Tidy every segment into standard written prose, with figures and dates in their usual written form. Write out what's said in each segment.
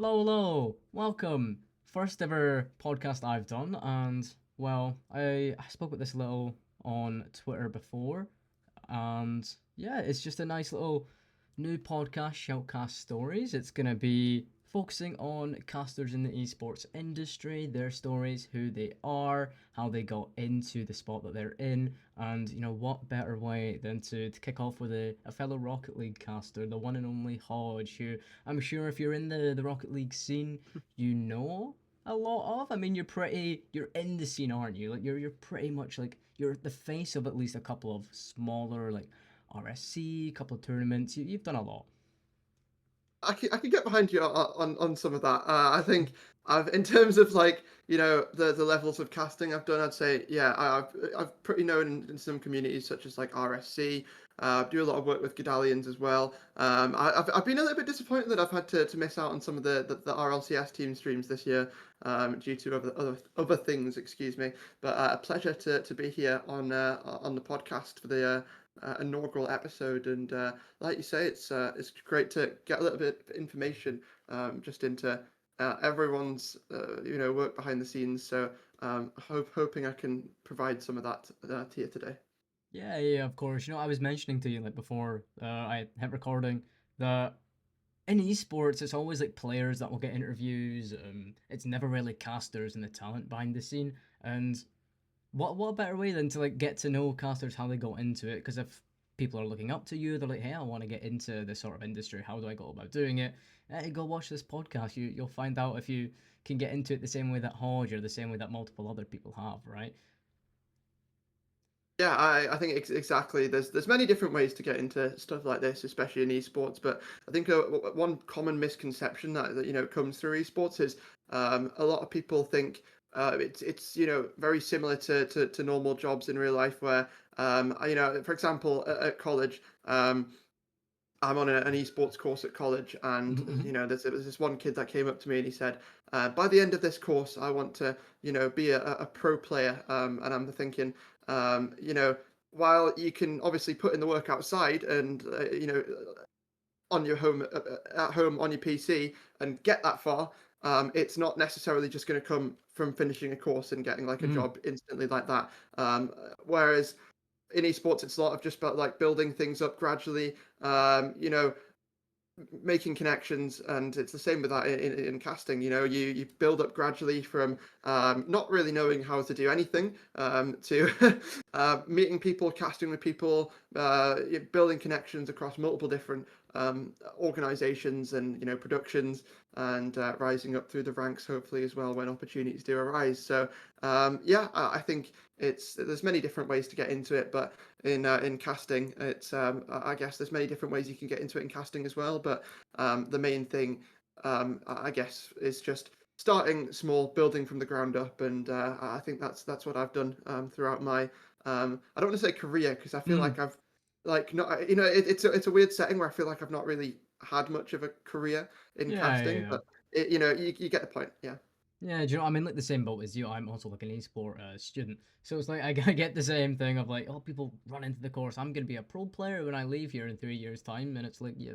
Hello, hello, welcome. First ever podcast I've done, and well, I spoke with this little on Twitter before, and yeah, it's just a nice little new podcast, Shoutcast Stories. It's gonna be focusing on casters in the esports industry, their stories, who they are, how they got into the spot that they're in, and what better way than to kick off with a fellow Rocket League caster, the one and only HOJ, who I'm sure if you're in the Rocket League scene, you know a lot of. I mean, you're in the scene, aren't you? Like you're pretty much like you're the face of at least a couple of smaller like RSC, couple of tournaments. You've done a lot. I could get behind you on some of that. I think I've in terms of like the levels of casting I've done, I'd say yeah I've pretty known in some communities such as like RSC. Do a lot of work with Godalians as well. I've been a little bit disappointed that I've had to miss out on some of the RLCS team streams this year due to other things. Excuse me, but a pleasure to be here on the podcast for the inaugural episode and. Like you say, it's great to get a little bit of information just into everyone's work behind the scenes. So hoping I can provide some of that to you today. Yeah, yeah, of course. I was mentioning to you like before I hit recording that in esports, it's always like players that will get interviews. It's never really casters and the talent behind the scene. And what better way than to like get to know casters how they got into it? Because if people are looking up to you, they're like, hey, I want to get into this sort of industry. How do I go about doing it? Hey, go watch this podcast. You'll find out if you can get into it the same way that Hodge or the same way that multiple other people have, right? Yeah, I think exactly. There's many different ways to get into stuff like this, especially in esports. But I think one common misconception that comes through esports is a lot of people think it's very similar to normal jobs in real life, where for example at college. I'm on an esports course at college, and Mm-hmm. there's this one kid that came up to me and he said, "By the end of this course, I want to, be a pro player." And I'm thinking, while you can obviously put in the work outside and on your home at home on your PC and get that far, it's not necessarily just going to come from finishing a course and getting like a Mm-hmm. job instantly like that. Whereas in esports, it's a lot of just about like building things up gradually. Making connections, and it's the same with that in casting. You build up gradually from not really knowing how to do anything to meeting people, casting with people, building connections across multiple different organizations and productions, and rising up through the ranks hopefully as well when opportunities do arise. So yeah, I think there's many different ways to get into it, but in casting, it's I guess there's many different ways you can get into it in casting as well. But the main thing, I guess, is just starting small, building from the ground up, and I think that's what I've done throughout my. I don't want to say career because I feel Mm. like I've like not it's a weird setting where I feel like I've not really had much of a career in Yeah, yeah, casting, yeah. but you get the point. Yeah. Yeah, do you know? I'm in like the same boat as you. I'm also like an esport student, so it's like I get the same thing of like, oh, people run into the course. I'm gonna be a pro player when I leave here in 3 years' time, and it's like, yeah,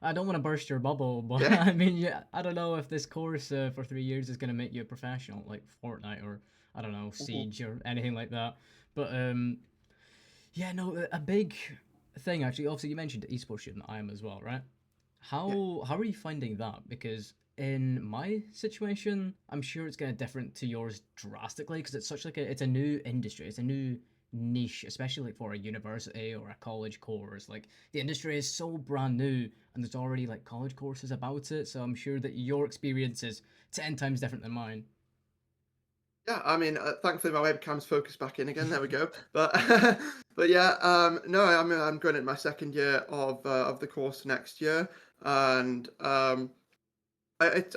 I don't want to burst your bubble, but Yeah. I mean, yeah, I don't know if this course for 3 years is gonna make you a professional, like Fortnite or I don't know Mhm. Siege or anything like that. But yeah, no, a big thing actually. Obviously, you mentioned esports student. I am as well, right? Yeah. How are you finding that? Because in my situation, I'm sure it's gonna different to yours drastically because it's such like it's a new industry, it's a new niche, especially like for a university or a college course. Like the industry is so brand new and there's already like college courses about it. So I'm sure that your experience is 10 times different than mine. Yeah, I mean, thankfully my webcam's focused back in again. There we go. But but yeah, no, I'm going into my second year of the course next year, and I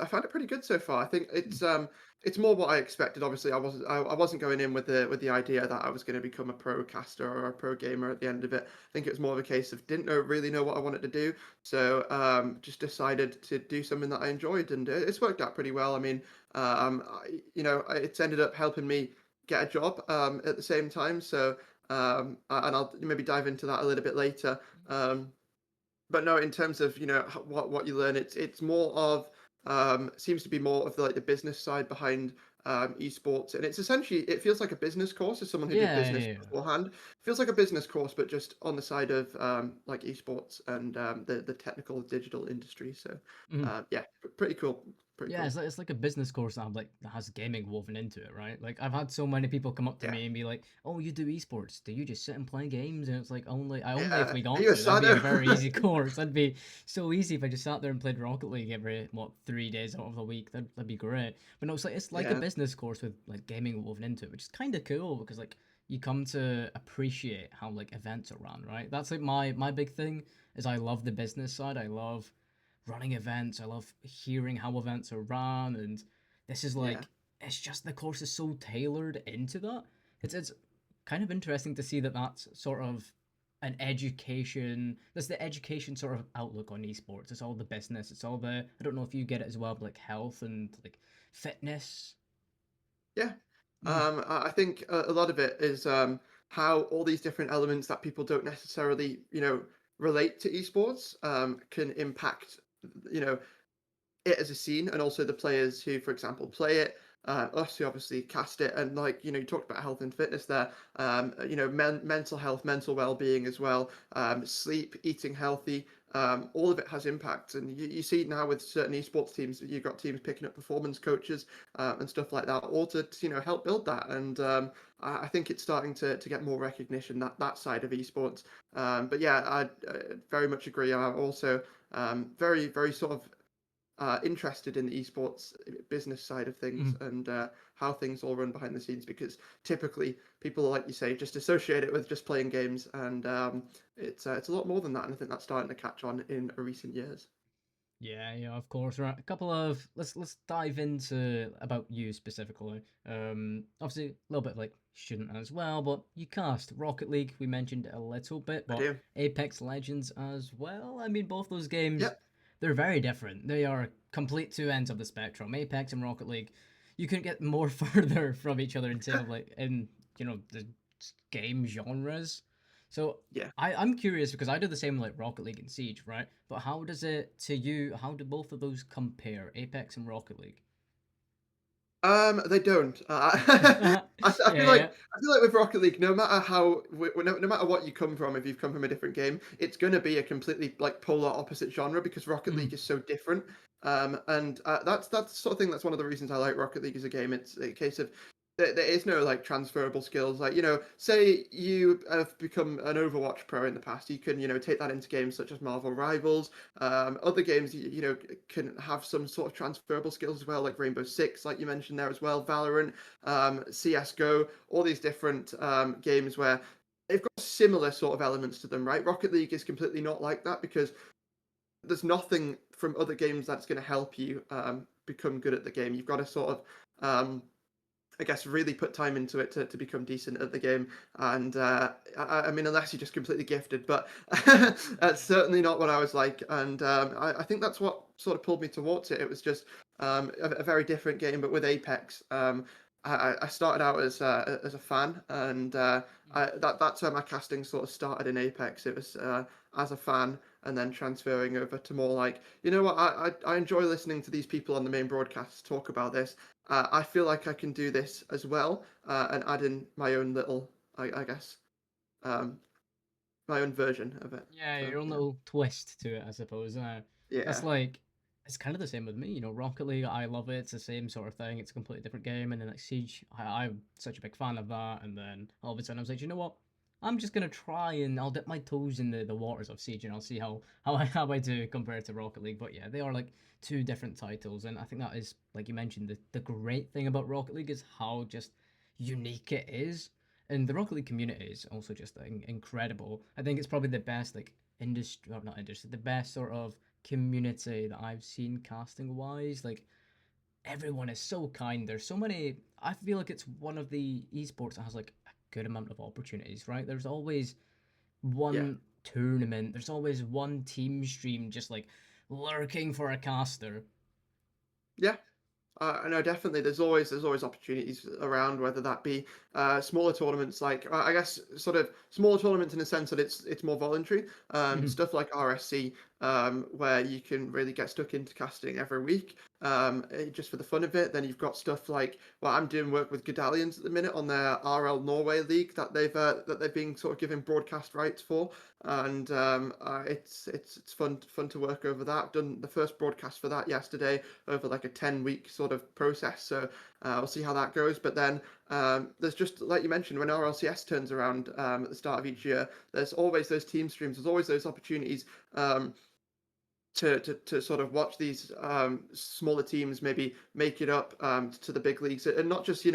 found it pretty good so far. I think it's more what I expected. Obviously, I wasn't going in with the idea that I was going to become a pro caster or a pro gamer at the end of it. I think it was more of a case of didn't really know what I wanted to do, so just decided to do something that I enjoyed, and it's worked out pretty well. I mean, it's ended up helping me get a job at the same time. So and I'll maybe dive into that a little bit later. But no, in terms of what you learn, it's more of seems to be more of the, like the business side behind esports, and it's essentially it feels like a business course. As someone who did Yeah, business yeah, yeah. beforehand, feels like a business course, but just on the side of like esports and the technical digital industry. So Mhm. yeah, pretty cool, pretty Yeah, cool. it's like a business course that have like that has gaming woven into it, right? Like I've had so many people come up to Yeah, me and be like, "Oh, you do esports? Do you just sit and play games?" And it's like only if yeah. we Are got you a to. That'd be a Sano? very easy course. That'd be so easy if I just sat there and played Rocket League every 3 days out of the week. That'd be great. But no, it's like a Yeah, business course with like gaming woven into it, which is kind of cool because like you come to appreciate how like events are run, right? That's like my big thing is I love the business side. I love running events. I love hearing how events are run, and this is yeah. like it's just the course is so tailored into that. It's kind of interesting to see that that's sort of an education. That's the education sort of outlook on esports. It's all the business. It's all the I don't know if you get it as well, but like health and like fitness. Yeah. Mm, I think a lot of it is how all these different elements that people don't necessarily, relate to esports can impact, you know, it as a scene, and also the players who, for example, play it. Us who obviously cast it, and like you talked about health and fitness there. Mental health, mental well-being as well. Sleep, eating healthy. All of it has impact, and you see now with certain esports teams, you've got teams picking up performance coaches and stuff like that, all to help build that. And I think it's starting to get more recognition that side of esports. But yeah, I very much agree. I'm also very very sort of interested in the esports business side of things mm. and how things all run behind the scenes, because typically people, like you say, just associate it with just playing games, and it's a lot more than that, and I think that's starting to catch on in recent years. Yeah, yeah, of course. Right, a couple of let's dive into about you specifically. Obviously a little bit like shouldn't as well, but you cast Rocket League. We mentioned it a little bit, I but do. Apex Legends as well. I mean, both those games Yep. they're very different. They are complete two ends of the spectrum. Apex and Rocket League, you couldn't get more further from each other in terms of like in the game genres. So Yeah. I'm curious because I do the same like Rocket League and Siege, right? But how does it to you? How do both of those compare, Apex and Rocket League? They don't. Yeah, yeah. I feel like with Rocket League, no matter how, no matter what you come from, if you've come from a different game, it's going to be a completely like polar opposite genre, because Rocket Mhm. League is so different. And that's the sort of thing. That's one of the reasons I like Rocket League as a game. It's a case of there is no like transferable skills. Like say you have become an Overwatch pro in the past, you can take that into games such as Marvel Rivals. Other games can have some sort of transferable skills as well, like Rainbow Six, like you mentioned there as well, Valorant, CS:GO, all these different games where they've got similar sort of elements to them, right? Rocket League is completely not like that, because there's nothing from other games that's going to help you become good at the game. You've got to sort of I guess really put time into it to become decent at the game. And I mean, unless you're just completely gifted, but that's certainly not what I was like. And I think that's what sort of pulled me towards it. It was just a very different game, but with Apex. I started out as a fan, and that's where my casting sort of started in Apex. It was as a fan, and then transferring over to more like, what, I enjoy listening to these people on the main broadcasts talk about this. I feel like I can do this as well, and add in my own little, I guess, um, my own version of it. Yeah, So your own yeah, little twist to it, I suppose. That's yeah, like it's kind of the same with me. Rocket League, I love it. It's the same sort of thing. It's a completely different game. And then like Siege, I'm such a big fan of that. And then all of a sudden, I was like, you know what? I'm just gonna try and I'll dip my toes in the waters of Siege and I'll see how I do compared to Rocket League. But yeah, they are like two different titles, and I think that is like you mentioned the great thing about Rocket League is how just unique it is, and the Rocket League community is also just incredible. I think it's probably the best like industry, or not industry, the best sort of community that I've seen casting wise. Like everyone is so kind. There's so many. I feel like it's one of the esports that has like a good amount of opportunities. Right? There's always yeah, one tournament. There's always one team stream just like lurking for a caster. yeah. I know definitely. There's always opportunities around, whether that be smaller tournaments, like I guess sort of smaller tournaments in the sense that it's more voluntary. Stuff like RSC. where you can really get stuck into casting every week, just for the fun of it. Then you've got stuff like, well, I'm doing work with Godalians at the minute on their RL Norway league that they've been sort of given broadcast rights for, and it's fun to work over that. I've done the first broadcast for that yesterday over like a 10-week sort of process, so we'll see how that goes. But then there's just, like you mentioned, when RLCS turns around at the start of each year, there's always those team streams. There's always those opportunities to sort of watch these smaller teams maybe make it up to the big leagues, and not just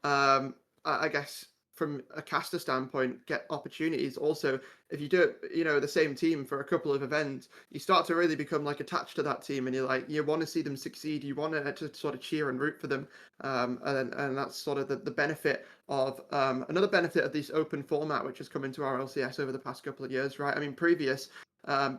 I guess from a caster standpoint get opportunities. Also, if you do it, the same team for a couple of events, you start to really become like attached to that team, and you want to see them succeed. You want to sort of cheer and root for them, and that's sort of the benefit of another benefit of this open format, which has come into our LCS over the past couple of years, right? I mean, previous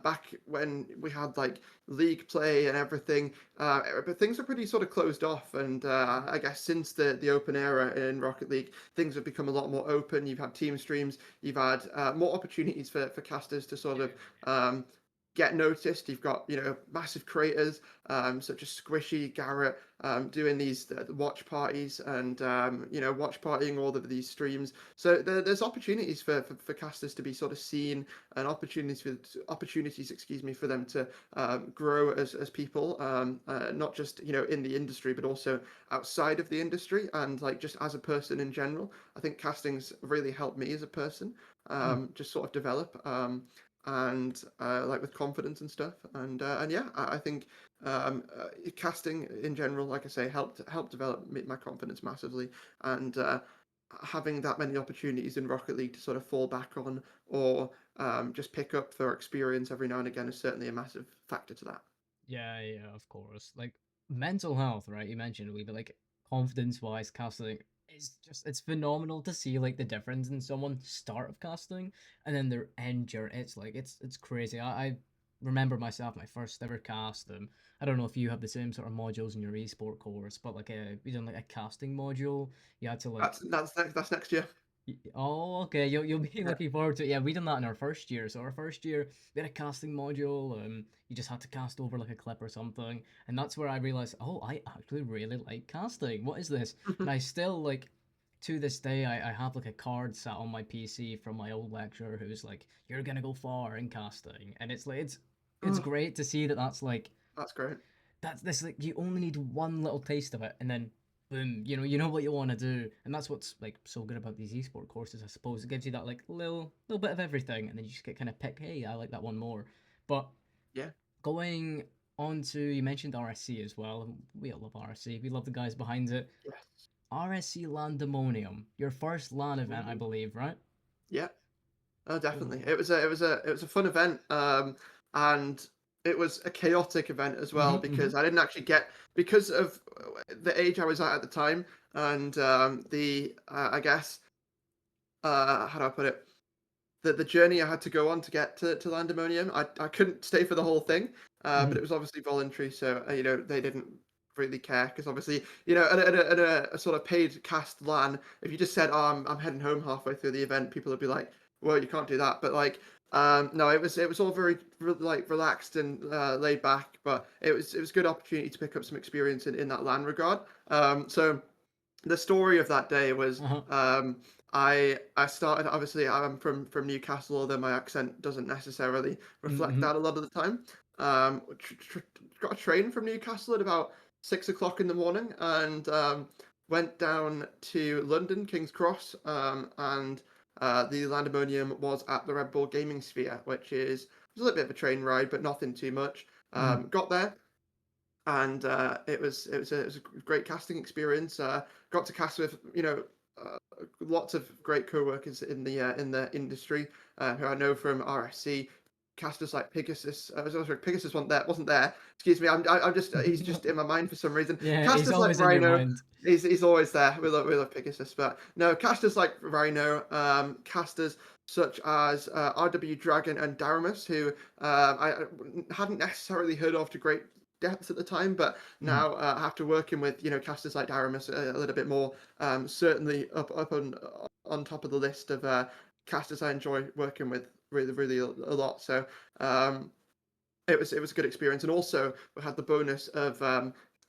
back when we had like league play and everything, but things were pretty sort of closed off. And I guess since the open era in Rocket League, things have become a lot more open. You've had team streams, you've had more opportunities for casters to sort of get noticed. You've got massive creators such as Squishy, Garrett, doing these watch parties and watch partying all of these streams. So there's opportunities for casters to be sort of seen, and opportunities, excuse me, for them to grow as people, not just in the industry, but also outside of the industry, and like just as a person in general. I think casting's really helped me as a person, Mm. just sort of develop. And like with confidence and stuff, and yeah, I think casting in general, like I say, helped develop my confidence massively, and having that many opportunities in Rocket League to sort of fall back on, or just pick up for experience every now and again, is certainly a massive factor to that. Yeah, yeah, of course. Like mental health, right? You mentioned we, but like confidence wise, casting is just it's phenomenal to see like the difference in someone start of casting and then their end journey. It's like it's crazy. I remember myself my first ever cast. I don't know if you have the same sort of modules in your esport course, but like we done like a casting module. You had to like That's next year. Oh, okay. You'll be Yeah. looking forward to it. Yeah, we done that in our first year. So our first year, we had a casting module. You just had to cast over like a clip or something, and that's where I realized, oh, I actually really like casting. What is this? And I still like, to this day, I have like a card sat on my PC from my old lecturer who's like, "You're gonna go far in casting," and it's like it's Oh, great to see that that's like that's great. that's this like you only need one little taste of it and then boom, you know what you want to do. And that's what's like so good about these esport courses, I suppose. It gives you that like little bit of everything, and then you just get kind of pick, hey, I like that one more. But Yeah. going on to, you mentioned RSC as well, and we all love RSC, we love the guys behind it. Yes. RSC Landemonium, your first LAN event, I Ooh. believe, right? Yeah. Oh, definitely. Oh. It was a fun event, and it was a chaotic event as well, Mm-hmm, because I didn't actually get, because of the age I was at the time, and the I guess how do I put it, the journey I had to go on to get to Landemonium. I couldn't stay for the whole thing, mm-hmm. but it was obviously voluntary, so they didn't really care, because obviously at a sort of paid cast LAN, if you just said, oh, I'm heading home halfway through the event, people would be like, well, you can't do that. But like no, it was all very like relaxed and laid back, but it was a good opportunity to pick up some experience in that LAN regard. So the story of that day was, Uh-huh. I started, obviously I'm from Newcastle, although my accent doesn't necessarily reflect Mm-hmm. that a lot of the time. Got a train from Newcastle at about 6 o'clock in the morning, and went down to London King's Cross, and the Landemonium was at the Red Bull Gaming Sphere, which is a little bit of a train ride, but nothing too much. Mm-hmm. Got there, and it was a great casting experience. Got to cast with uh, lots of great co-workers in the industry, who I know from RSC. Casters like Pegasus. Sorry, Pegasus wasn't there. Excuse me. I'm just he's just in my mind for some reason. Yeah, he's Casters like always in your Rhino. mind. He's always there. We love Pegasus, but no, casters like Rhino. Casters such as RW Dragon and Daramus, who I hadn't necessarily heard of to great depth at the time, but Mm-hmm. now after working with casters like Daramus a little bit more, certainly up on top of the list of casters I enjoy working with really a lot. So um, it was a good experience, and also we had the bonus of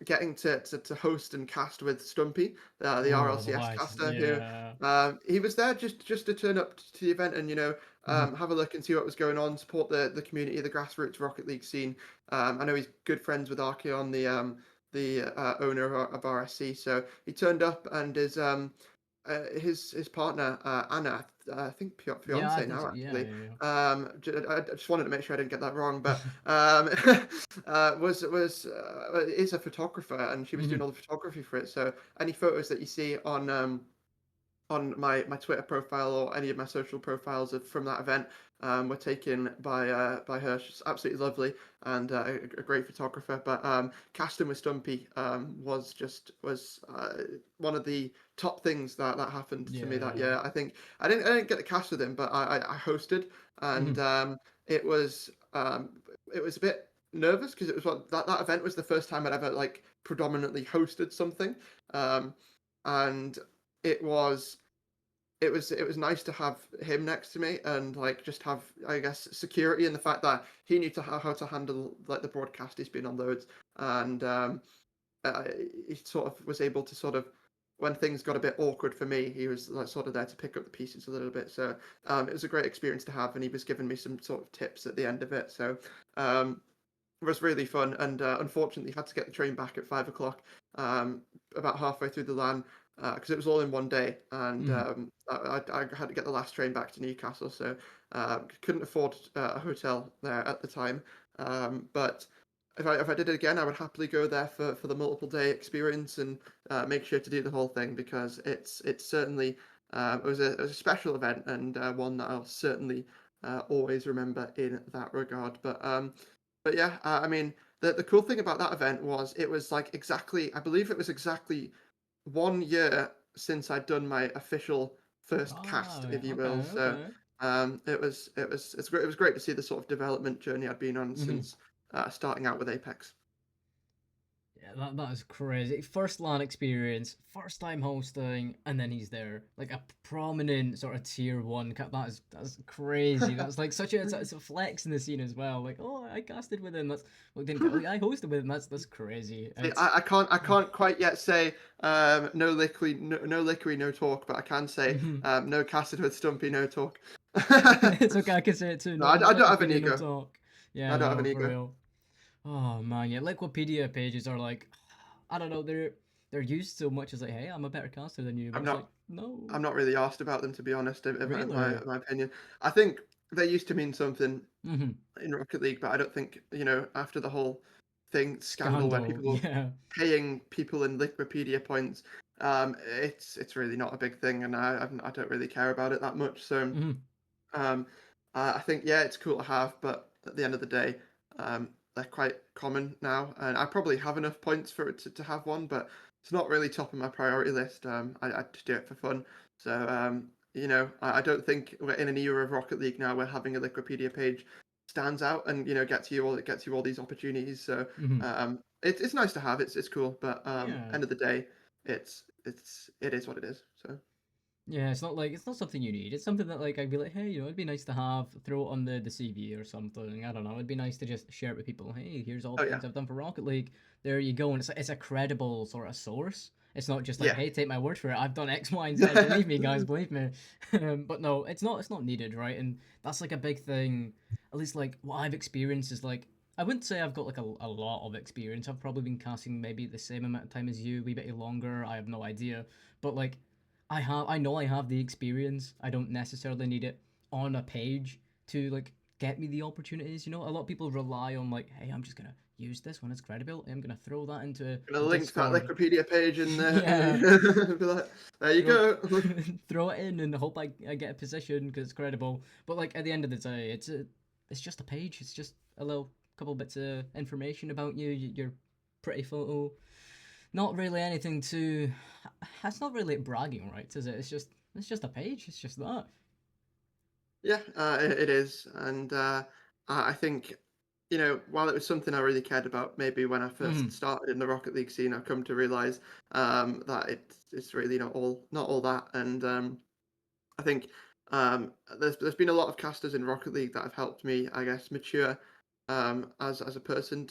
getting to host and cast with Stumpy, the Oh, RLCS nice. caster, who Yeah. he was there just to turn up to the event and Mhm. have a look and see what was going on, support the community, the grassroots Rocket League scene. I know he's good friends with Archeon, the owner of RSC, so he turned up and his partner Anna, I think Yeah, I fiance think now so. Yeah, actually. yeah, I just wanted to make sure I didn't get that wrong, but is a photographer, and she yeah. was doing Mhm. all the photography for it. So any photos that you see on my Twitter profile or any of my social profiles from that event were taken by her. She's absolutely lovely and a great photographer. But casting with Stumpy was one of the top things that happened to me that Yeah. year. I think I didn't get to cast with him, but I hosted, and Mhm. it was it was a bit nervous because it was that event was the first time I'd ever like predominantly hosted something, and it was it was nice to have him next to me and like just have, I guess, security in the fact that he knew how to handle like the broadcast. He's been on loads, and uh, he sort of was able to sort of, when things got a bit awkward for me, he was like sort of there to pick up the pieces a little bit. So it was a great experience to have, and he was giving me some sort of tips at the end of it. So um, was really fun, and unfortunately had to get the train back at 5 o'clock, about halfway through the LAN, because it was all in one day, and Mhm. I had to get the last train back to Newcastle, so couldn't afford a hotel there at the time. But if I did it again, I would happily go there for the multiple day experience and make sure to do the whole thing, because it's certainly it was a special event, and one that I'll certainly always remember in that regard. But yeah, I mean, the cool thing about that event was it was like exactly, I believe it was exactly 1 year since I'd done my official first cast, Ah, if you will. okay, So okay. it was great to see the sort of development journey I'd been on Mhm. since starting out with Apex. Yeah, that is crazy. First LAN experience, first time hosting, and then he's there, like a prominent sort of tier one. That's crazy. That's like such a it's a flex in the scene as well. Like, oh, I casted with him. That's well, didn't oh, yeah, I hosted with him. That's crazy. See, It's I can't quite yet say no lickery, no talk, but I can say mhm. no casted with Stumpy, no talk. It's okay. I can say it too. No, No, I no don't have an Wikipedia, no ego. talk. I Yeah, don't have no, an for ego. real. Oh man, yeah, Wikipedia pages are like, I don't know, they're used so much as like, hey, I'm a better caster than you, but I'm it's like, not no, I'm not really asked about them, to be honest. In really. my opinion, I think they used to mean something Hmm. in Rocket League, but I don't think, after the whole thing scandal where Scandal, people were yeah. paying people in Wikipedia points, it's really not a big thing, and I don't really care about it that much. So Hmm. um, I think, yeah, it's cool to have, but at the end of the day, they're quite common now, and I probably have enough points for it to have one, but it's not really top of my priority list. I just do it for fun. So, I don't think we're in an era of Rocket League now where having a Wikipedia page stands out and gets you all these opportunities. So, Hmm. it's nice to have. It's cool, but Yeah. end of the day, it is what it is. So. Yeah, it's not like it's not something you need. It's something that like I'd be like, hey, it'd be nice to have, throw it on the CV or something. I don't know. It'd be nice to just share it with people. Hey, here's all Oh the yeah, things I've done for Rocket League. There you go, and it's a credible sort of source. It's not just like, yeah. hey, take my word for it. I've done X, Y, and Z. Believe me, guys, believe me. But no, it's not. It's not needed, right? And that's like a big thing. At least like what I've experienced is like I wouldn't say I've got like a lot of experience. I've probably been casting maybe the same amount of time as you, a wee bit longer. I have no idea, but like I know I have the experience. I don't necessarily need it on a page to like get me the opportunities. You know, a lot of people rely on like, hey, I'm just gonna use this when it's credible. I'm gonna throw that into Gonna the link that Discord. Wikipedia page in there. Yeah, Be like, there you throw go. throw it in and hope I get a position because it's credible. But like at the end of the day, it's just a page. It's just a little couple bits of information about you. Your pretty photo, not really anything to. That's not really bragging, right? Is it? It's just a page. It's just that. Yeah, it is, and I think, while it was something I really cared about, maybe when I first Hmm. started in the Rocket League scene, I've come to realize that it's really not all that, and I think there's been a lot of casters in Rocket League that have helped me, I guess, mature as a person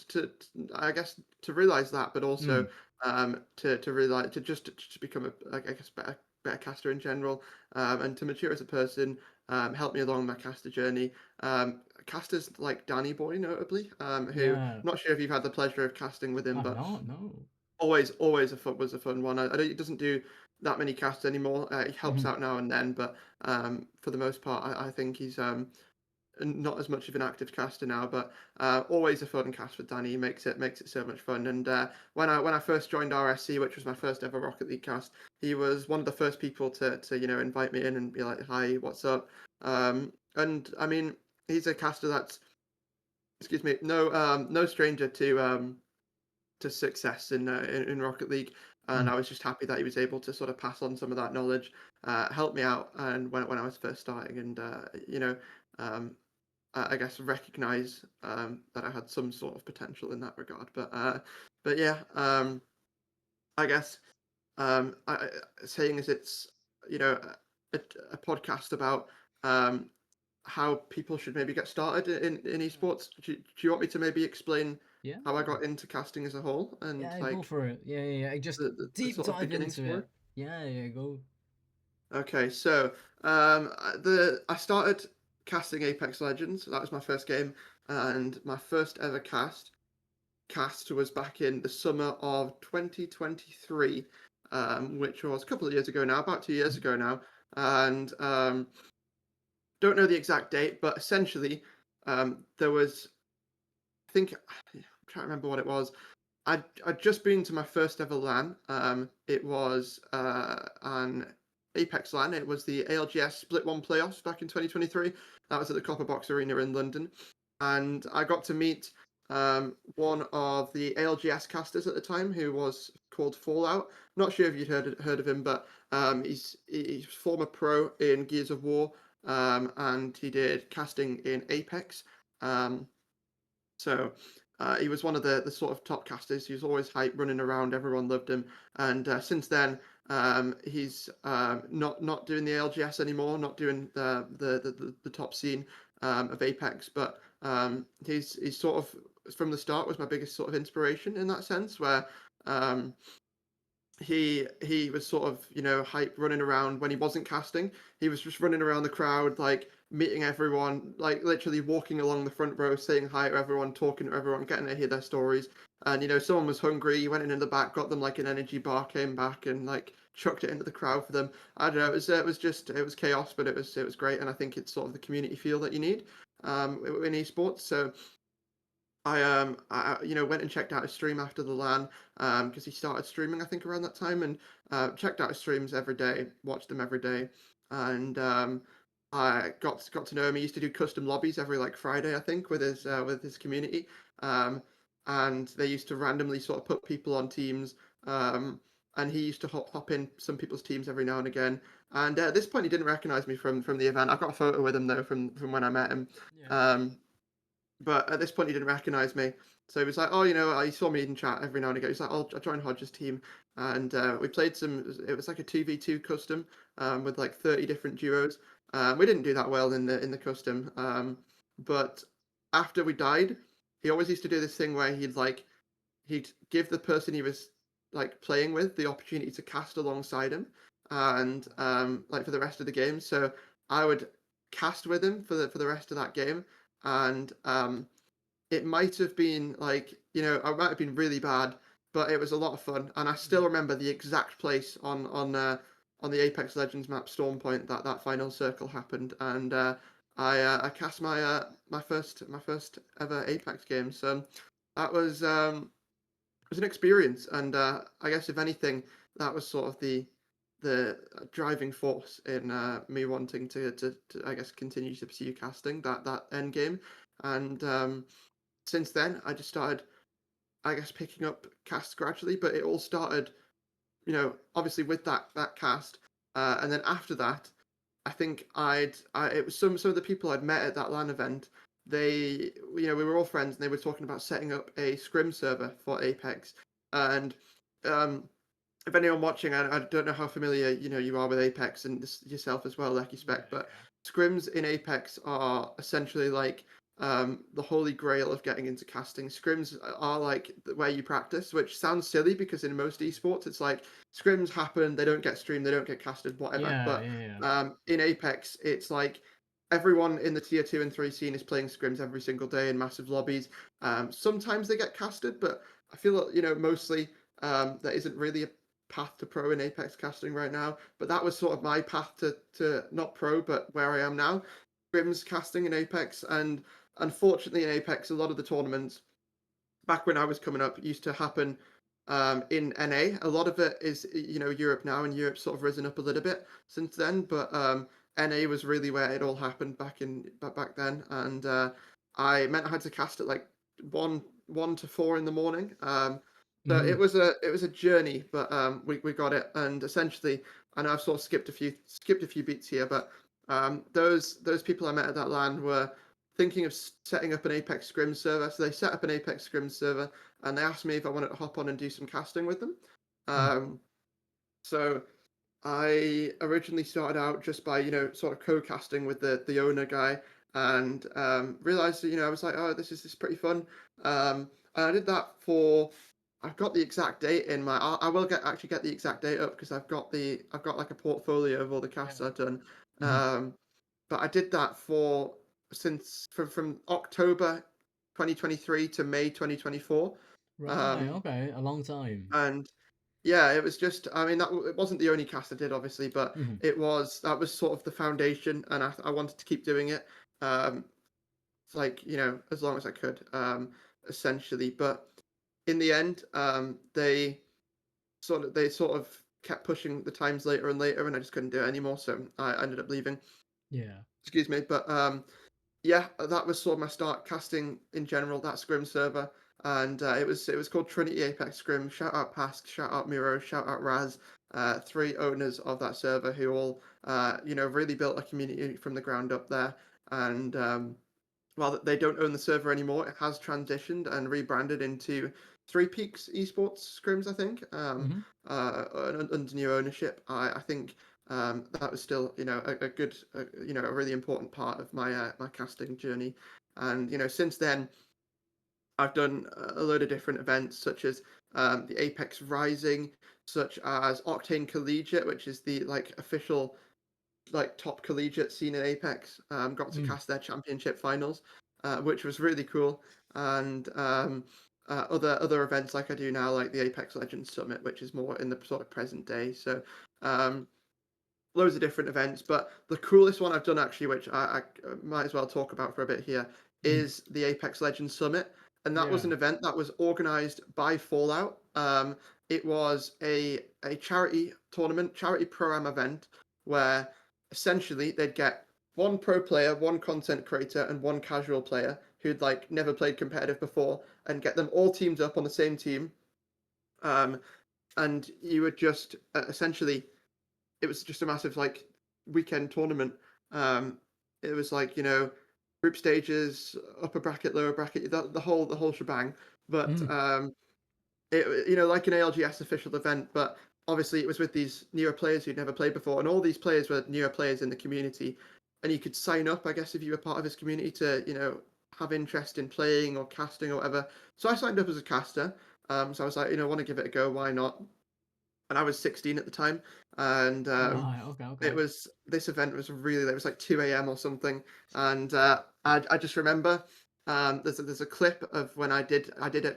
I guess to realize that, but also Mm. to realize to become I guess better caster in general, and to mature as a person, help me along my caster journey. Casters like Danny Boy, notably, who I'm Yeah. not sure if you've had the pleasure of casting with him, I've but not. No. always was a fun one. I don't, he doesn't do that many casts anymore. He helps Mhm. out now and then, but for the most part, I think he's not as much of an active caster now, but always a fun cast with Danny. He makes it so much fun. And when I first joined RSC, which was my first ever Rocket League cast, he was one of the first people to invite me in and be like, "Hi, what's up?" And I mean, he's a caster that's, excuse me, no stranger to success in Rocket League. And Mm. I was just happy that he was able to sort of pass on some of that knowledge, help me out, and when I was first starting, and um, I guess recognize that I had some sort of potential in that regard. But yeah, I guess saying as it's you know a, a podcast about um, how people should maybe get started in esports. Do you want me to maybe explain Yeah. how I got into casting as a whole and Yeah. Go like for it. Yeah. Yeah. Yeah. Just the deep sort of dive beginning into story? it. Yeah. Yeah. Go. Okay, so I started casting Apex Legends. That was my first game, and my first ever cast was back in the summer of 2023, which was a couple of years ago now, about 2 years ago now. And don't know the exact date, but essentially, there was, I think, I'm trying to remember what it was. I'd just been to my first ever LAN. It was an Apex LAN. It was the ALGS Split One playoffs back in 2023. That was at the Copper Box Arena in London, and I got to meet one of the ALGS casters at the time, who was called Fallout. Not sure if you'd heard of him, but he's former pro in Gears of War, and he did casting in Apex. Um, so he was one of the sort of top casters. He was always hype, running around. Everyone loved him. And since then, he's not doing the LGS anymore, not doing the top scene of Apex. But he's sort of from the start was my biggest sort of inspiration in that sense, where um, he was sort of hype running around when he wasn't casting. He was just running around the crowd, like meeting everyone, like literally walking along the front row, saying hi to everyone, talking to everyone, getting to hear their stories. And someone was hungry, he went in the back, got them like an energy bar, came back and like chucked it into the crowd for them. I don't know, it was chaos, but it was great. And I think it's sort of the community feel that you need in esports. So went and checked out his stream after the LAN, because he started streaming I think around that time, and checked out his streams every day, watched them every day, and I got to know him. He used to do custom lobbies every like Friday I think with his community, um, and they used to randomly sort of put people on teams, and he used to hop in some people's teams every now and again. And at this point, he didn't recognize me from the event. I've got a photo with him though from when I met him. Yeah. Um, but at this point, he didn't recognize me. So he was like, "Oh, he saw me in chat every now and again." He's like, "I'll join HOJ's team," and we played some. It was like a 2v2 custom, with like 30 different duos. We didn't do that well in the custom, but after we died, he always used to do this thing where he'd give the person he was like playing with the opportunity to cast alongside him, and like for the rest of the game. So I would cast with him for the rest of that game, and it might have been like I might have been really bad, but it was a lot of fun, and I still Mm. remember the exact place on the Apex Legends map Storm Point that final circle happened, and I cast my first ever Apex game. So that was an experience, and I guess if anything, that was sort of the driving force in me wanting to I guess continue to pursue casting that end game, and since then I just started I guess picking up casts gradually, but it all started obviously with that cast, and then after that I think it was some of the people I'd met at that LAN event. They we were all friends, and they were talking about setting up a scrim server for Apex. And um, if anyone watching, I don't know how familiar you are with Apex and this yourself as well, Lucky Yeah. Spec, but Yeah. scrims in Apex are essentially like the holy grail of getting into casting. Scrims are like where you practice, which sounds silly because in most esports it's like scrims happen, they don't get streamed, they don't get casted, whatever. Yeah, But yeah, yeah. in Apex, it's like everyone in the tier 2 and 3 scene is playing scrims every single day in massive lobbies. Sometimes they get casted, but I feel that, mostly there isn't really a path to pro in Apex casting right now. But that was sort of my path to not pro, but where I am now. Scrims casting in Apex, and unfortunately in Apex, a lot of the tournaments back when I was coming up used to happen in NA. A lot of it is Europe now, and Europe's sort of risen up a little bit since then. But NA was really where it all happened back then, and I meant I had to cast at like one to 4 in the morning. So Mm-hmm. it was a journey, but we got it, and essentially, I know I've sort of skipped a few beats here, but those people I met at that LAN were thinking of setting up an Apex Scrim server. So they set up an Apex Scrim server, and they asked me if I wanted to hop on and do some casting with them. Mm. So I originally started out just by sort of co-casting with the owner guy, and realized that I was like, oh, this is pretty fun. And I did that for. I've got the exact date in my. I will actually get the exact date up because I've got like a portfolio of all the casts I've done. Mm-hmm. Um, but I did that for since from October 2023 to May 2024. Right, Um, okay, a long time. and yeah, it was just, I mean, it wasn't the only cast I did, obviously, but Mm-hmm. that was sort of the foundation, and I wanted to keep doing it, um, like, as long as I could, essentially. But in the end, they sort of kept pushing the times later and later, and I just couldn't do it anymore, so I ended up leaving. Yeah. Excuse me, but yeah, that was sort of my start casting in general. That Scrim server, and it was called Trinity Apex Scrim. Shout out Pask, shout out Miro, shout out Raz, three owners of that server who all really built a community from the ground up there. And while they don't own the server anymore, it has transitioned and rebranded into Three Peaks Esports Scrims, I think, Mm-hmm. under new ownership. I think that was still, a good, a really important part of my casting journey. And since then, I've done a load of different events, such as the Apex Rising, such as Octane Collegiate, which is the like official like top collegiate scene in Apex. Got to Mm. cast their championship finals, which was really cool. And other events like I do now, like the Apex Legends Summit, which is more in the sort of present day. So um, loads of different events, but the coolest one I've done actually, which I might as well talk about for a bit here, Mm-hmm. is the Apex Legends Summit, and that was Yeah. an event that was organized by Fallout. It was a charity tournament, charity pro-am event, where essentially they'd get one pro player, one content creator, and one casual player who'd like never played competitive before, and get them all teamed up on the same team. Um, and you would just essentially it was just a massive like weekend tournament. Um, it was like group stages, upper bracket, lower bracket, the whole shebang. But Mm. it like an ALGS official event, but obviously it was with these newer players who'd never played before, and all these players were newer players in the community, and you could sign up, I guess, if you were part of this community to have interest in playing or casting or whatever. So I signed up as a caster. So I was like, I want to give it a go. Why not? And I was 16 at the time, and Right, okay, it okay. was this event was really it was like 2 a.m. or something, and I just remember there's a clip of when I did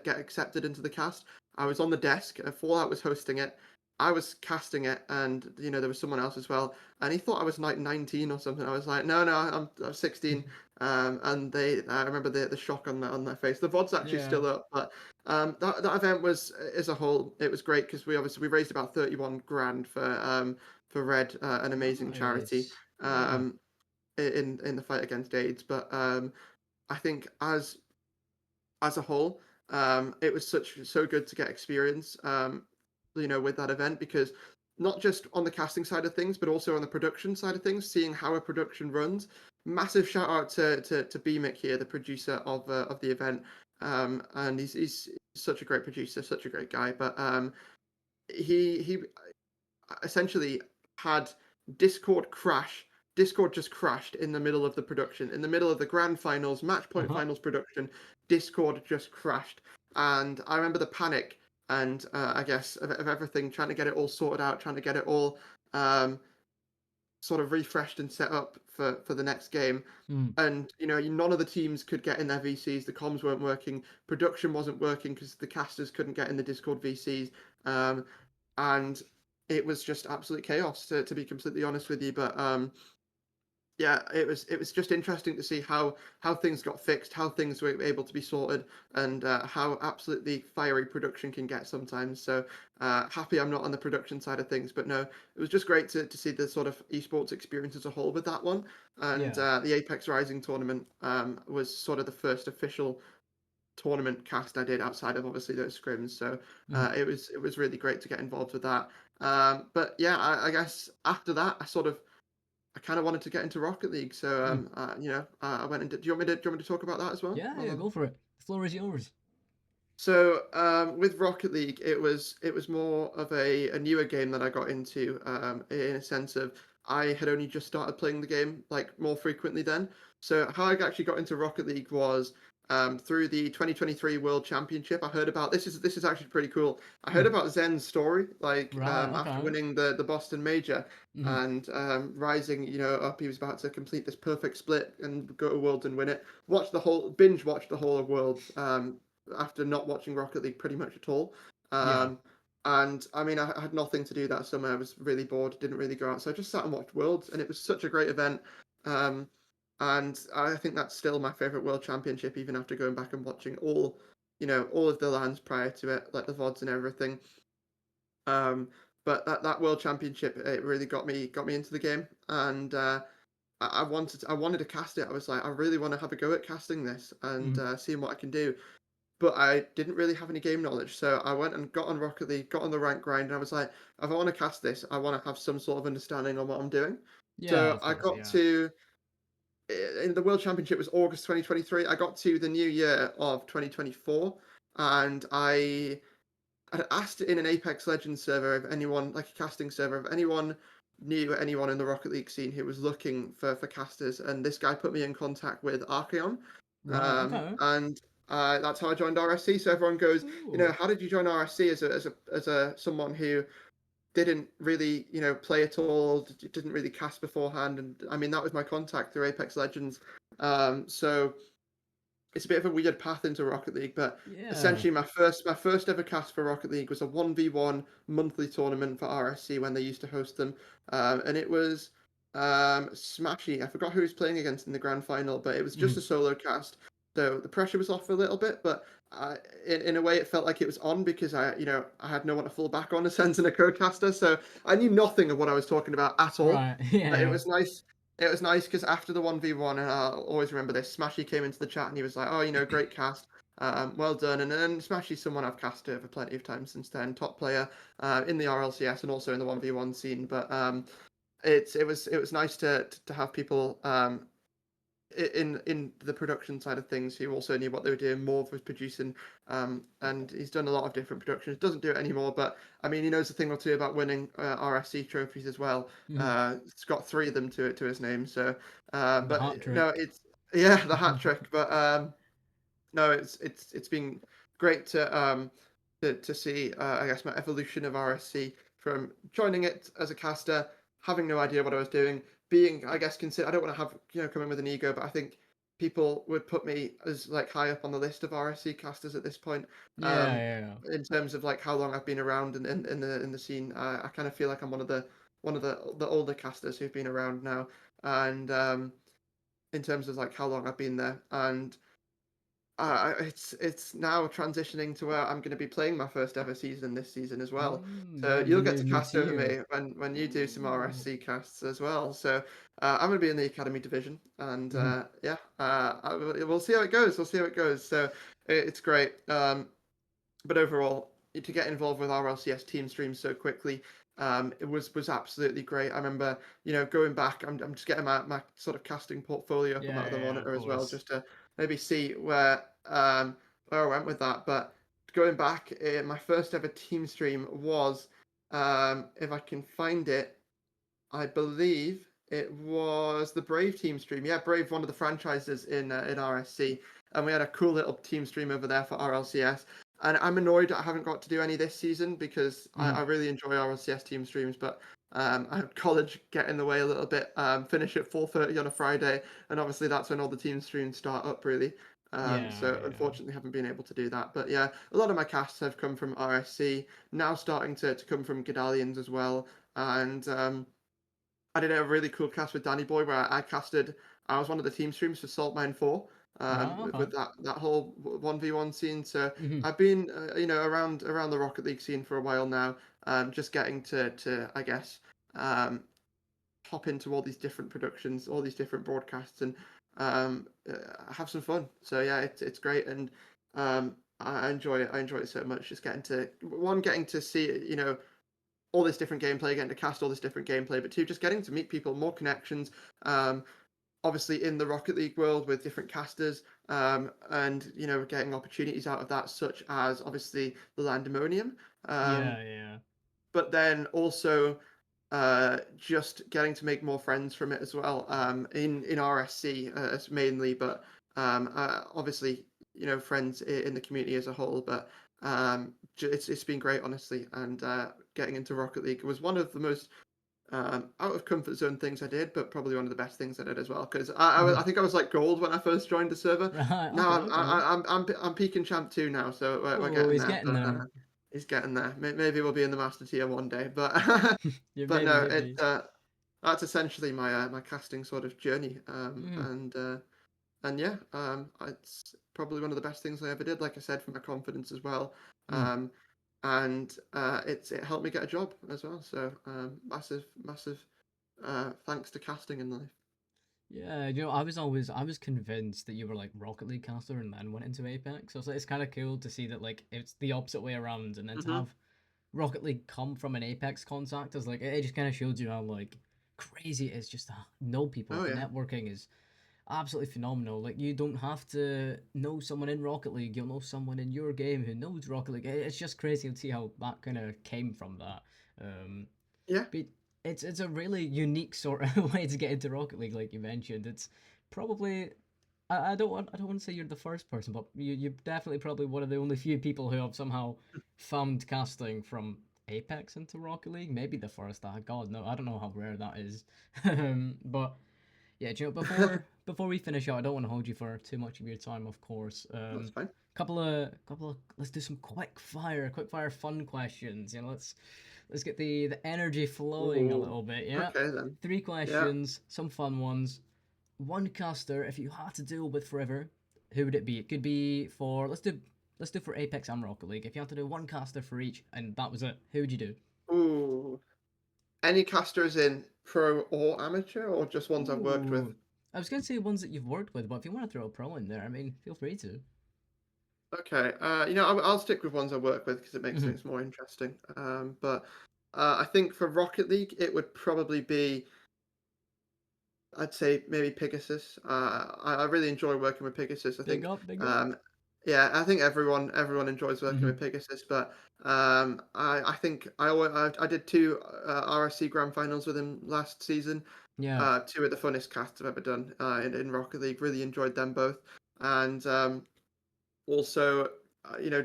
get accepted into the cast. I was on the desk, Fallout was hosting it. I was casting it, and there was someone else as well, and he thought I was like 19 or something. I was like, no, I'm 16, and I remember the shock on their face. The VOD's actually Yeah. still up, but that event was as a whole it was great because we raised about 31 grand for Red, an amazing charity, Nice. Yeah. um, in the fight against AIDS. But I think as a whole, it was so good to get experience, with that event because not just on the casting side of things, but also on the production side of things, seeing how a production runs. Massive shout out to BMIC here, the producer of the event, and he's such a great producer, such a great guy. But he essentially had Discord crash, Discord just crashed in the middle of the production, in the middle of the grand finals, match point Uh-huh. finals production. Discord just crashed, and I remember the panic and I guess of everything, trying to get it all sorted out, trying to get it all um, sort of refreshed and set up for the next game. Mm. And none of the teams could get in their VCs. The comms weren't working. Production wasn't working because the casters couldn't get in the Discord VCs. Um, and it was just absolute chaos, to be completely honest with you. But yeah, it was just interesting to see how things got fixed, how things were able to be sorted, and how absolutely fiery production can get sometimes. So happy I'm not on the production side of things, but no, it was just great to see the sort of esports experience as a whole with that one. And Yeah. the Apex Rising tournament was sort of the first official tournament cast I did outside of obviously those scrims. So Mm. it was really great to get involved with that. But yeah, I guess after that, I kind of wanted to get into Rocket League, so Mm. I went into. Do you want me to talk about that as well? Yeah, yeah, go for it. The floor is yours. So with Rocket League, it was more of a newer game that I got into, in a sense of I had only just started playing the game like more frequently then. So how I actually got into Rocket League was through the 2023 World Championship. I heard about this is actually pretty cool. I heard Mm. about Zen's story like Right, after okay. winning the Boston Major Mm. and rising up. He was about to complete this perfect split and go to Worlds and win it. Watched the whole of Worlds. After not watching Rocket League pretty much at all. Yeah. Um, and I mean, I had nothing to do that summer. I was really bored, didn't really go out. So I just sat and watched Worlds, and it was such a great event. Um, and I think that's still my favorite World Championship, even after going back and watching all of the lands prior to it, like the VODs and everything. Um, but that World Championship, it really got me into the game, and I wanted to cast it. I was like, I really want to have a go at casting this and Mm. seeing what I can do, but I didn't really have any game knowledge. So I went and got on Rocket League, got on the rank grind, and I was like, if I want to cast this, I want to have some sort of understanding on what I'm doing. Yeah, So of I course, got yeah. to in the World Championship was August 2023. I got to the new year of 2024, and I had asked in an Apex Legends server if anyone, like a casting server, if anyone knew anyone in the Rocket League scene who was looking for casters, and this guy put me in contact with Archeon, Right, okay. and that's how I joined RSC. So everyone goes, Ooh. how did you join RSC as a someone who didn't really play at all, didn't really cast beforehand, and I mean that was my contact through Apex Legends. So it's a bit of a weird path into Rocket League, but Yeah. essentially my first ever cast for Rocket League was a 1v1 monthly tournament for RSC when they used to host them, and it was Smashy. I forgot who he was playing against in the grand final, but it was just Mm. a solo cast, so the pressure was off a little bit, but in a way it felt like it was on because I had no one to fall back on, a sense, and a co-caster, so I knew nothing of what I was talking about at all. Right, But it yeah. was nice. It was nice because after the 1v1, and I'll always remember this, Smashy came into the chat and he was like, oh, great cast. Well done. And then Smashy's someone I've cast over plenty of times since then, top player in the RLCS and also in the 1v1 scene. But it was nice to have people in the production side of things who also knew what they were doing. Morv was producing, and he's done a lot of different productions. Doesn't do it anymore, but I mean, he knows a thing or two about winning RSC trophies as well. Mm. It's got three of them to his name. So, The but hat no, trick. it's yeah, the hat trick. But no, it's been great to see I guess my evolution of RSC from joining it as a caster, having no idea what I was doing, being I guess consider I don't want to have come in with an ego, but I think people would put me as like high up on the list of RSC casters at this point. Yeah, Um, yeah, yeah. in terms of like how long I've been around in the scene, I kind of feel like I'm one of the older casters who've been around now, and in terms of like how long I've been there, and it's now transitioning to where I'm going to be playing my first ever season this season as well. Mm, So yeah, you'll get to mid cast over tier. me when you do some Ooh. RSC casts as well. So I'm going to be in the academy division, and Mhm. yeah, we'll see how it goes. We'll see how it goes. So it's great. But overall, to get involved with RLCS team streams so quickly, it was absolutely great. I remember, going back, I'm just getting my sort of casting portfolio up on my Yeah, other yeah, yeah, of monitor as well, course. just to maybe see where I went with that. But going back, my first ever team stream was, if I can find it, I believe It was the Brave team stream. Yeah, Brave, one of the franchises in RSC, and we had a cool little team stream over there for RLCS. And I'm annoyed I haven't got to do any this season because I Mhm. really enjoy RLCS team streams, but I had college get in the way a little bit. Finish at 4:30 on a Friday, and obviously that's when all the team streams start up really. Yeah, So yeah. unfortunately haven't been able to do that. But yeah, a lot of my casts have come from RSC, now starting to come from Gedalians as well. And I did a really cool cast with Danny Boy where I casted. I was one of the team streams for Salt Mine 4, Ah, okay. with that whole 1v1 scene. So Mhm. I've been around the Rocket League scene for a while now. Just getting to I guess um, hop into all these different productions, all these different broadcasts, and have some fun. So yeah, it's great, and I enjoy it. I enjoy it so much. Just getting to see all this different gameplay, getting to cast all this different gameplay, but two, just getting to meet people, more connections. Um, Obviously in the Rocket League world with different casters, and getting opportunities out of that, such as obviously the Landemonium, um, Yeah, yeah. but then also just getting to make more friends from it as well. In RSC mainly, but obviously friends in the community as a whole. But it's been great, honestly, and getting into Rocket League was one of the most out of comfort zone things I did, but probably one of the best things I did as well. Because I Mhm. think I was like gold when I first joined the server. Right, Now okay, okay. I'm peaking champ 2 now, so we're Oh, getting he's there. getting But there. he's getting there. Maybe we'll be in the master tier one day. But Yeah, but maybe, no, it maybe. that's essentially my casting sort of journey. Mhm. And yeah, it's probably one of the best things I ever did. Like I said, for my confidence as well. Mm. Um, and it helped me get a job as well. So massive thanks to casting in life. Yeah, I was convinced that you were like Rocket League caster and then went into Apex. So it's kind of cool to see that like it's the opposite way around, and then to Hmm. have Rocket League come from an Apex contact is like it just kind of showed you how like crazy it is just to know people. Oh The yeah, networking is absolutely phenomenal. Like you don't have to know someone in Rocket League; you'll know someone in your game who knows Rocket League. It's just crazy to see how that kind of came from that. Um, yeah. but it's a really unique sort of way to get into Rocket League, like you mentioned. It's probably I don't want to say you're the first person, but you're definitely probably one of the only few people who have somehow found casting from Apex into Rocket League. Maybe the first. God no, I don't know how rare that is. But yeah, do you know, before we finish out, I don't want to hold you for too much of your time, of course. That's fine. Couple of let's do some quick fire fun questions. You know, let's get the energy flowing a Ooh, little bit. Yeah, okay then. three Yeah. questions, some fun ones. One caster, if you had to deal with forever, who would it be? It could be for let's do for Apex and Rocket League. If you had to do one caster for each, and that was it, who would you do? Ooh. Any casters in pro or amateur, or just ones I've worked with? Ooh, I was gonna say ones that you've worked with, but if you want to throw a pro in there, I mean, feel free to. Okay. I'll stick with ones I work with because it makes Hmm. things more interesting. But I think for Rocket League, it would probably be, I'd say maybe Pegasus. I really enjoy working with Pegasus. I Big think, up, big up. um, yeah, I think everyone enjoys working Hmm. with Pegasus. But I think I did two RSC Grand Finals with him last season. Yeah, Two of the funnest casts I've ever done in Rocket League. Really enjoyed them both, and also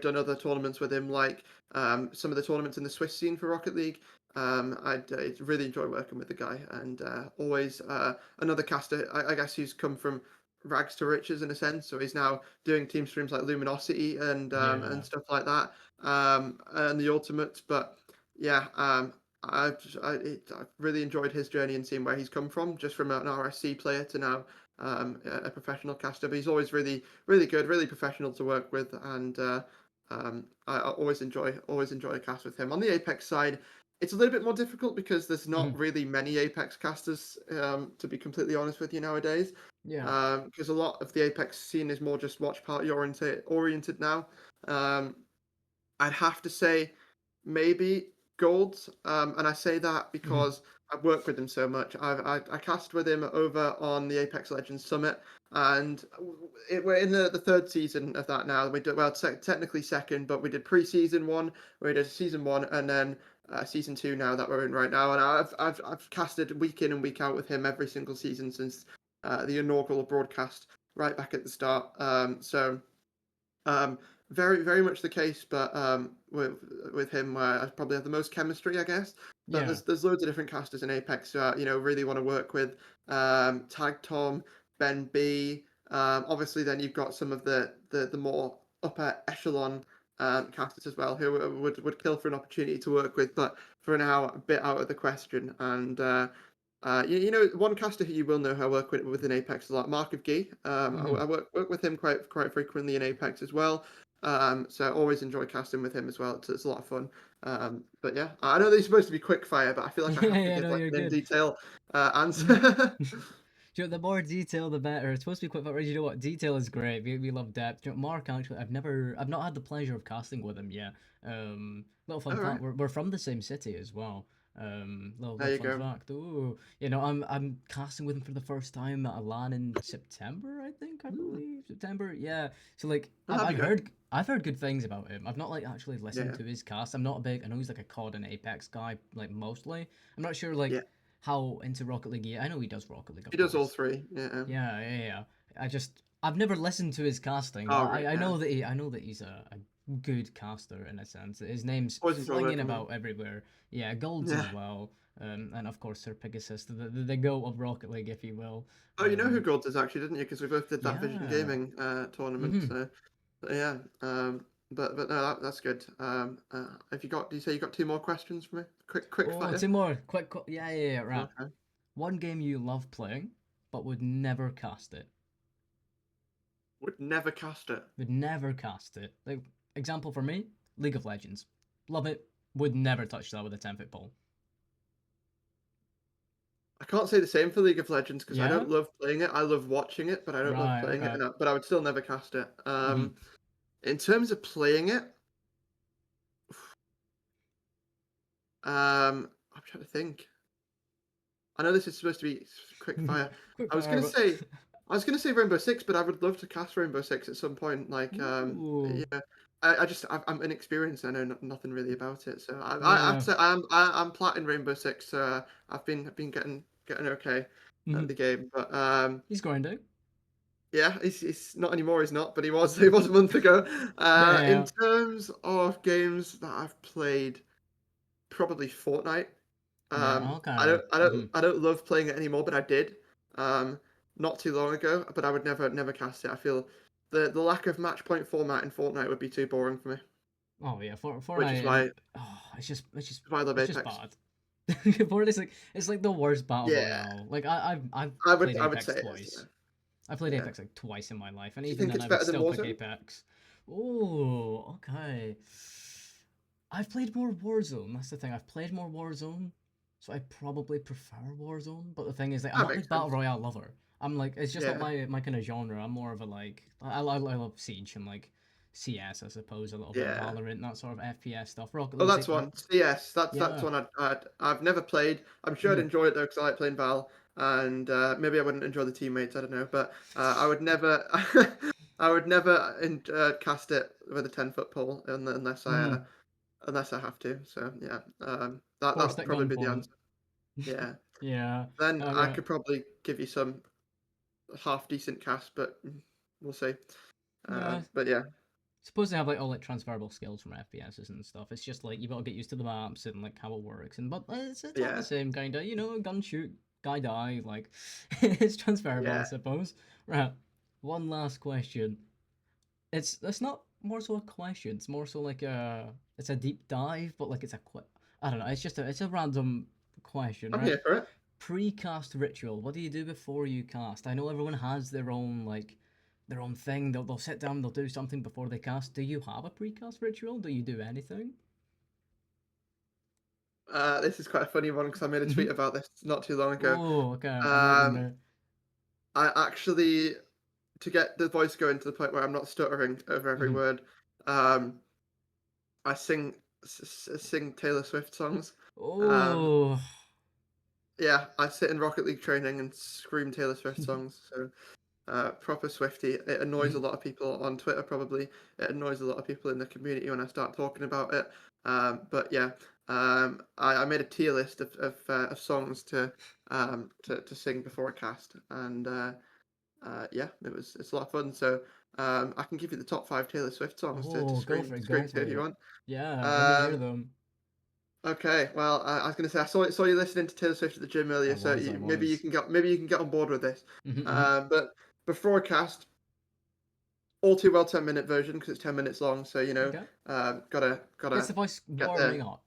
done other tournaments with him, like some of the tournaments in the Swiss scene for Rocket League. I really enjoy working with the guy, and always another caster, I guess, who's come from rags to riches in a sense. So he's now doing team streams like Luminosity and yeah. stuff like that, and the Ultimates. But yeah, I've really enjoyed his journey and seeing where he's come from, just from an RSC player to now a professional caster. But he's always really good, really professional to work with, and I always enjoy a cast with him. On the Apex side, it's a little bit more difficult because there's not Hmm. really many Apex casters, to be completely honest with you nowadays. Yeah. Because a lot of the Apex scene is more just watch party oriented now. Um, I'd have to say maybe Golds, and I say that Hmm. because I've worked with him so much. I cast with him over on the Apex Legends Summit, and we're in the third season of that now. We did well, technically second, but we did pre-season one, we did season one, and then season 2 now that we're in right now, and I've casted week in and week out with him every single season since the inaugural broadcast right back at the start. So very very much the case, but with him, I probably have the most chemistry, I guess. But Yeah. there's loads of different casters in Apex who really want to work with. Tag Tom, Ben B. Obviously, then you've got some of the more upper echelon casters as well who would kill for an opportunity to work with, but for now a bit out of the question. And one caster who you will know how I work with in Apex a lot, Mark of Gee. Hmm. I work with him quite frequently in Apex as well. So I always enjoy casting with him as well. It's a lot of fun. But yeah, I know they're supposed to be quick fire, but I feel like I Yeah, have to yeah, give no, like you're an in good. detail Mhm. answer. The more detail, the better. It's supposed to be quick, but you know what? Detail is great. We love depth. Mark, actually, I've not had the pleasure of casting with him yet. Little fun All fact: right, we're from the same city as well. Little there you fun go. fact. Ooh, I'm casting with him for the first time at a LAN in September, I think, I Mm, believe September. Yeah. So like, well, that'd be good. I've heard good things about him. I've not like actually listened Yeah, to his cast. I'm not a big. I know he's like a COD and Apex guy, like mostly. I'm not sure like yeah. how into Rocket League. Yeah, I know he does Rocket League, He of does all course. three. Yeah. Yeah, yeah, yeah. I've never listened to his casting, but All right. I Yeah. know that I know that he's a good caster in a sense. His name's Always enjoy flinging working with him. about everywhere. Yeah, golds Yeah. as well. And of course Sir Pegasus, the goat of Rocket League, if you will. Oh, you know who Um, Gold is actually, didn't you? Because we both did that Vision yeah. Gaming tournament. Mm-hmm. So yeah. But no, that's good. Have you got? Do you say you got two more questions for me? Quick Oh, fire. two more. Yeah, yeah, yeah. Right. Okay. One game you love playing, but would never cast it. Would never cast it. Would never cast it. Like example for me, League of Legends. Love it. Would never touch that with a 10-foot pole. I can't say the same for League of Legends because I Yeah. don't love playing it. I love watching it, but I don't love Right. playing it. Okay. But I would still never cast it. Mm-hmm. In terms of playing it, I'm trying to think. I know this is supposed to be quick fire. Quick I was fire, gonna but say, I was gonna say Rainbow Six, but I would love to cast Rainbow Six at some point. ooh, Yeah, I'm inexperienced. I know nothing really about it, so I have yeah. to say I'm plat in Rainbow Six. So I've been getting okay Mm-hmm. at the game, but He's grinding. yeah, he's not anymore. He's not, but he was he was a month ago. Yeah, In yeah. terms of games that I've played, probably Fortnite. Right. Okay. Mm-hmm. I don't love playing it anymore, but I did um, not too long ago. But I would never cast it. I feel the lack of match point format in Fortnite would be too boring for me, Oh yeah. which is Fortnite and why I love it's just Apex. bad. Fortnite's like it's like the worst battle Yeah, royale. Like I've played I would Apex say it is. twice. I've played Yeah. Apex like twice in my life, and Do you even think then it's I would better than still pick Warzone? Apex. Oh, okay. I've played more Warzone. That's the thing. I've played more Warzone, so I probably prefer Warzone. But the thing is, like, I'm That not a big makes battle sense. royale lover. I'm like, it's just not Yeah, my kind of genre. I'm more of a like, I love Siege and like CS, I suppose, a little bit of yeah. Valorant, that sort of FPS stuff. Rocket Oh, League, that's one. CS. That's yeah. one I've never played. I'm sure I'd Mhm. enjoy it though because I like playing Val, and maybe I wouldn't enjoy the teammates. I don't know, but I would never, I would never cast it with a 10-foot pole Mhm. unless I have to. So yeah, that Forced would at probably be the gunpoint. answer. Yeah. Yeah. Then I Okay. could probably give you some half decent cast, but we'll see. Yeah. But yeah, Suppose they have like all like transferable skills from FPSs and stuff. It's just like you gotta get used to the maps and like how it works. And but it's all the yeah, same kind of, gun shoot, guy die. Like it's transferable, I yeah. suppose. Right. One last question. It's not more so a question. It's more so like it's a deep dive, but like I don't know. It's a random question, I'm right? here for it. Pre-cast ritual. What do you do before you cast? I know everyone has their own thing. They'll sit down, they'll do something before they cast. Do you have a pre-cast ritual? Do you do anything? This is quite a funny one because I made a Mm-hmm. tweet about this not too long ago. Oh, okay. I'm waiting Um, there. I actually, to get the voice going to the point where I'm not stuttering over every Mm-hmm. word, I sing Taylor Swift songs. Um, Oh. yeah, I sit in Rocket League training and scream Taylor Swift songs. So proper Swifty. It annoys a Mm-hmm. lot of people on Twitter, probably. It annoys a lot of people in the community when I start talking about it. But yeah, I made a tier list of songs to sing before a cast, and yeah, it's a lot of fun. So I can give you the top five Taylor Swift songs to Oh, go for it, go scream to for if you it. want. Yeah, let me hear Um, them. okay, well, I was going to say saw you listening to Taylor Swift at the gym I earlier, so was, I maybe you was. can get on board with this. Mm-hmm. But before a cast, all too well 10-minute version because it's 10 minutes long. So Okay. Gets gotta the voice get warming the up.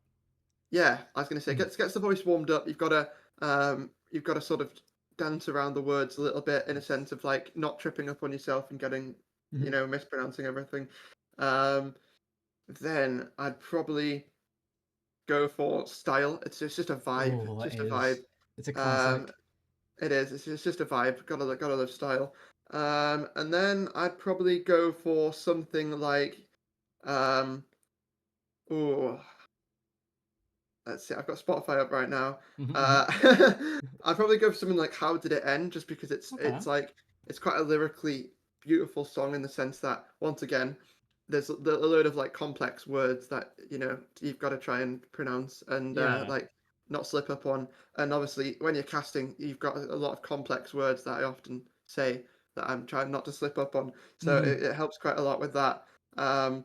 yeah. I was gonna say Mm-hmm. gets the voice warmed up. You've got to sort of dance around the words a little bit in a sense of like not tripping up on yourself and getting Mm-hmm. mispronouncing everything. Um, then I'd probably go for style. It's just a vibe. Oh, It's it just a vibe. is. It's a Um, classic. it is. It's just a vibe. Gotta love style. And then I'd probably go for something like um, oh, let's see. I've got Spotify up right now. Mm-hmm. Uh, I'd probably go for something like "How Did It End," just because Okay. it's quite a lyrically beautiful song in the sense that once again, there's a load of like complex words that you've got to try and pronounce and Yeah. like not slip up on. And obviously, when you're casting, you've got a lot of complex words that I often say that I'm trying not to slip up on. So Mm-hmm. it helps quite a lot with that. Um,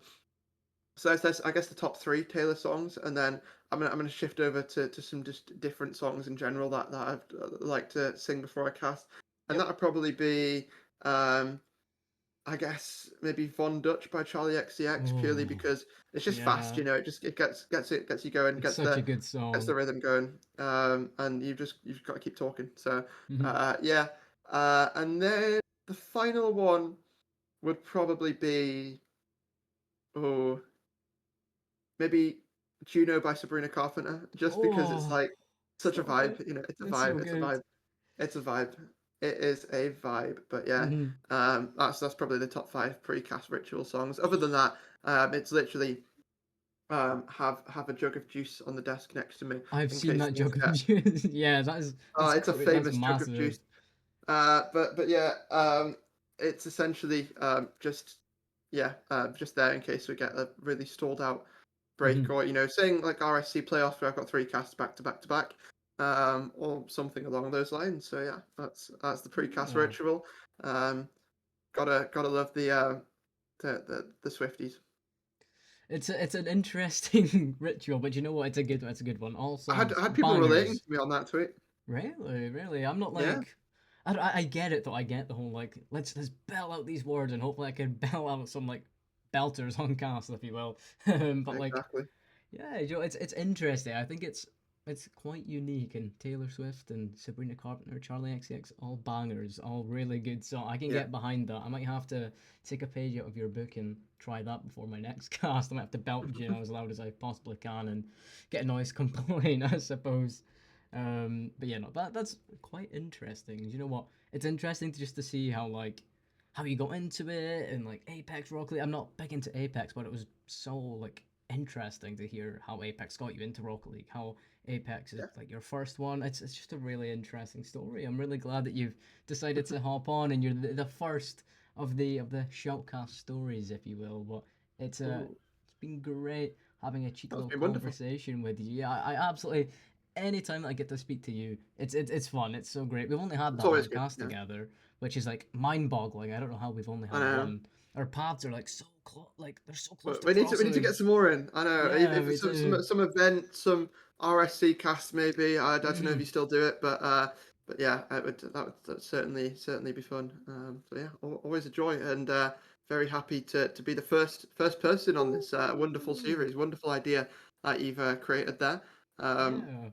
so that's I guess the top three Taylor songs, and then I'm gonna shift over to some just different songs in general that I'd like to sing before I cast, and Yep. that would probably be um, I guess maybe Von Dutch by Charlie XCX purely Oh, because it's just fast, yeah. it gets you going, It's such a good gets the song. rhythm going, and you've got to keep talking. So Mm-hmm. yeah, and then the final one would probably be oh maybe Juno by Sabrina Carpenter, just because it's Oh, like such a so good. vibe. It's a It's so vibe. It's a good. vibe. It's a vibe. It is a vibe. But yeah, Mm-hmm. that's probably the top five pre-cast ritual songs. Other than that, it's literally have a jug of juice on the desk next to me I've in seen case that things jug of get. juice. Yeah, Oh, it's a that's famous jug of massive. juice. But yeah, it's essentially just there in case we get a really stalled out break Mm-hmm. or saying like RSC playoffs where I've got three casts back to back to back, or something along those lines. So yeah, that's the precast Yeah. ritual. Um, gotta love the Swifties. It's an interesting ritual, but you know what? It's a good one. All I songs, had people relating bangers. to me on that tweet. Really, really. I'm not Yeah, like I get it though. I get the whole like let's belt out these words and hopefully I can belt out some like belters on cast, if you will. But like exactly. yeah, you know, it's interesting. I think it's quite unique. And Taylor Swift and Sabrina Carpenter, Charlie XCX, all bangers, all really good. So I can Yeah. get behind that. I might have to take a page out of your book and try that before my next cast. I might have to belt Gino as loud as I possibly can and get a noise complaint, I suppose. But yeah, no, that's quite interesting. You know what? It's interesting just to see how like how you got into it and like Apex Rocket League. I'm not big into Apex, but it was so like interesting to hear how Apex got you into Rocket League, how Apex is Yeah. like your first one. It's just a really interesting story. I'm really glad that you've decided to hop on and you're the first of the Shoutcast stories, if you will. But Ooh, it's been great having a cheeky that's little been wonderful. conversation with you. Yeah, I absolutely anytime that I get to speak to you, it's fun. It's so great. We've only had It's that always one good. cast Yeah, together, which is like mind-boggling. I don't know how we've only I had know. one. Our paths are like so close, like they're so close But to we need to get crossing. some more in. I know. Yeah, If me it's too. some event, some RSC cast maybe. I don't know if Mm-hmm. you still do it, but yeah, that would certainly be fun. So yeah, always a joy and very happy to be the first person on this wonderful Ooh. series, wonderful idea that you've created there. Um, Yeah.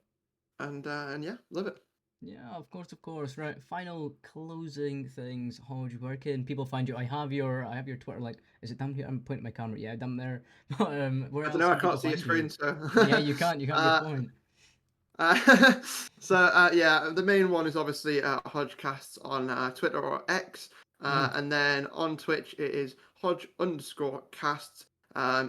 and yeah, love it. Yeah, of course, of course. Right. Final closing things. HOJ, where can people find you? I have your Twitter. Like, is it down here? I'm pointing my camera. Yeah, down there. But where I don't else know. I can can't people see your find you? screen, so. Yeah, you can't. You can't. Your uh, point. yeah, the main one is obviously Hodgcasts on Twitter or X, Mm-hmm. and then on Twitch it is Hodge_casts.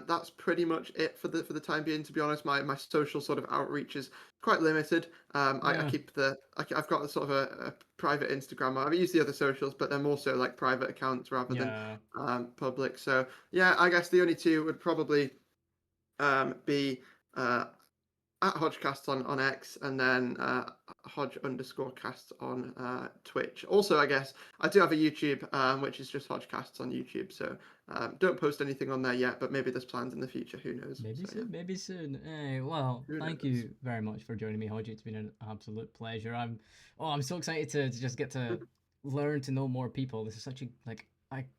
That's pretty much it for the time being. To be honest, my social sort of outreach is quite limited. I Yeah. keep I've got a sort of a private Instagram. I use the other socials, but they're more so like private accounts rather than Yeah. public. So yeah, I guess the only two would probably be at HOJcast on X, and then HOJ_cast on Twitch. Also, I guess I do have a YouTube, which is just HOJcasts on YouTube. So don't post anything on there yet, but maybe there's plans in the future. Who knows? Maybe So yeah, soon, maybe soon. Hey, well, who thank knows? you very much for joining me, HOJ. It's been an absolute pleasure. I'm so excited to just get to learn to know more people. This is such a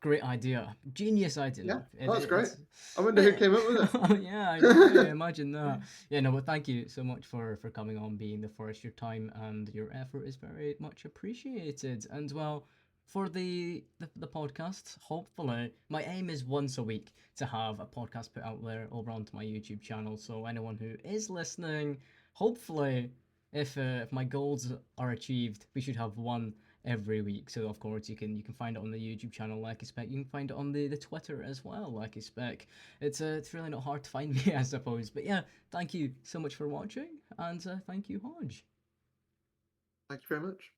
great idea, genius idea. Yeah, No, that's great. it's I wonder who came up with yeah, I know. it. Imagine that. Yeah, no, but thank you so much for coming on, being the first. Your time and your effort is very much appreciated. And well, for the podcast, hopefully, my aim is once a week to have a podcast put out there over onto my YouTube channel. So anyone who is listening, hopefully, if my goals are achieved, we should have one every week. So of course you can find it on the YouTube channel like I spec. You can find it on the Twitter as well like I spec. It's really not hard to find me, I suppose. But yeah, thank you so much for watching, and thank you, Hodge. Thank you very much.